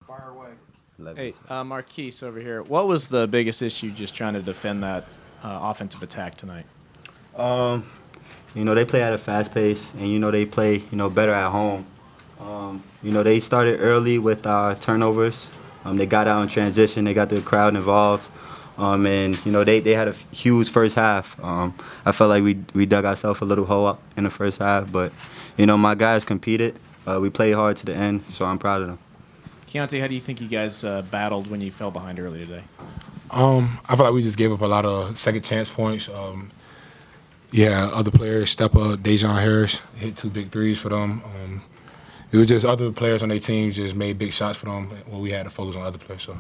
Fire away. Hey, Markquis over here. What was the biggest issue just trying to defend that offensive attack tonight? They play at a fast pace, and, they play, better at home. They started early with our turnovers. They got out in transition. They got the crowd involved. And, they had a huge first half. I felt like we dug ourselves a little hole up in the first half. But, my guys competed. We played hard to the end, so I'm proud of them. Keyontae, how do you think you guys battled when you fell behind early today? I feel like we just gave up a lot of second chance points. Other players step up. Dejon Harris hit 2 big threes for them. It was just other players on their team just made big shots for them when we had to focus on other players. So.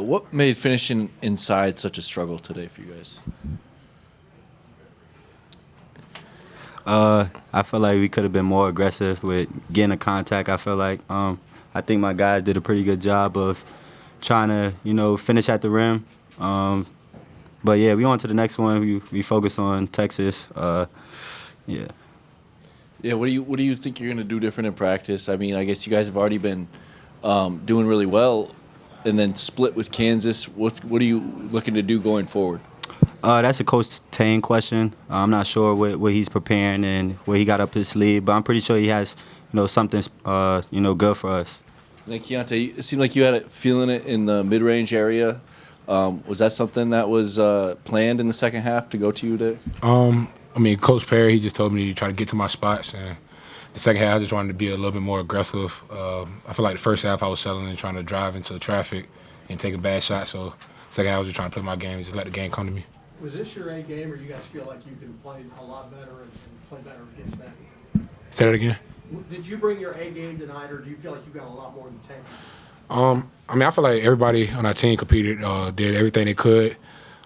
What made finishing inside such a struggle today for you guys? I feel like we could have been more aggressive with getting a contact. I feel like I think my guys did a pretty good job of trying to, finish at the rim. But yeah, we on to the next one. We focus on Texas. Yeah. Yeah. What do you think you're gonna do different in practice? I mean, I guess you guys have already been doing really well, and then split with Kansas. What are you looking to do going forward? That's a Coach Tane question. I'm not sure what he's preparing and what he got up his sleeve, but I'm pretty sure he has, something, good for us. And then Keyontae, it seemed like you had it feeling it in the mid-range area. Was that something that was planned in the second half to go to you today? Coach Perry, he just told me to try to get to my spots, and the second half I just wanted to be a little bit more aggressive. I feel like the first half I was settling and trying to drive into the traffic and taking bad shots, so second half I was just trying to play my game and just let the game come to me. Was this your A game, or you guys feel like you can play a lot better and play better against that? Say that again. Did you bring your A game tonight, or do you feel like you got a lot more in the tank? I feel like everybody on our team competed, did everything they could.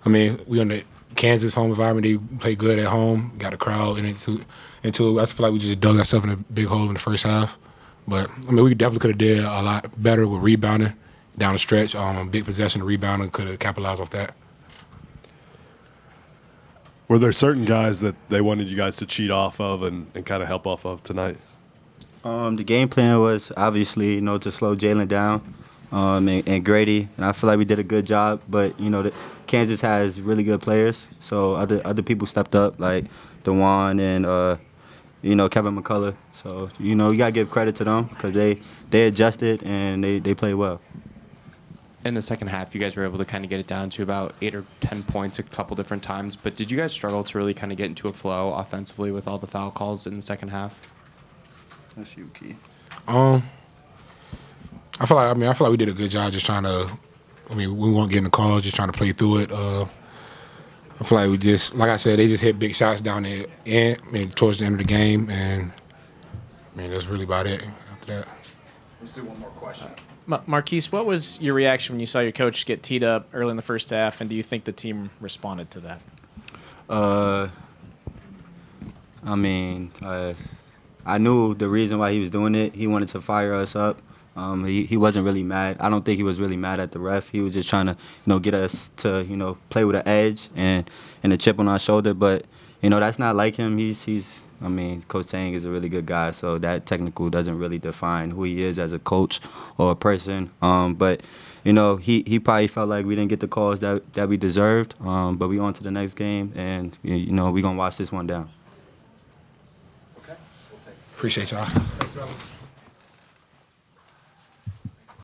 We on the Kansas home environment, they played good at home, got a crowd into I feel like we just dug ourselves in a big hole in the first half. But, we definitely could have did a lot better with rebounding down the stretch. Big possession, rebounding, could have capitalized off that. Were there certain guys that they wanted you guys to cheat off of and kind of help off of tonight? The game plan was obviously, to slow Jalen down and Grady, and I feel like we did a good job. But Kansas has really good players, so other people stepped up like DeJuan and Kevin McCullough. So you gotta give credit to them because they adjusted and they played well. In the second half, you guys were able to kind of get it down to about 8 or 10 points a couple different times. But did you guys struggle to really kind of get into a flow offensively with all the foul calls in the second half? That's you, Key. I feel like we did a good job just trying to. We weren't getting the calls, just trying to play through it. I feel like we just, like I said, they just hit big shots down the end, towards the end of the game, and that's really about it. After that, Let's do one more question. Markquis, what was your reaction when you saw your coach get teed up early in the first half, and do you think the team responded to that? I knew the reason why he was doing it. He wanted to fire us up. He wasn't really mad. I don't think he was really mad at the ref. He was just trying to, get us to, play with an edge and a chip on our shoulder. But, that's not like him. Coach Tang is a really good guy, so that technical doesn't really define who he is as a coach or a person. But, he probably felt like we didn't get the calls that we deserved. But we on to the next game, and, we're going to watch this one down. Okay, we'll take it. appreciate y'all. Thanks, brother.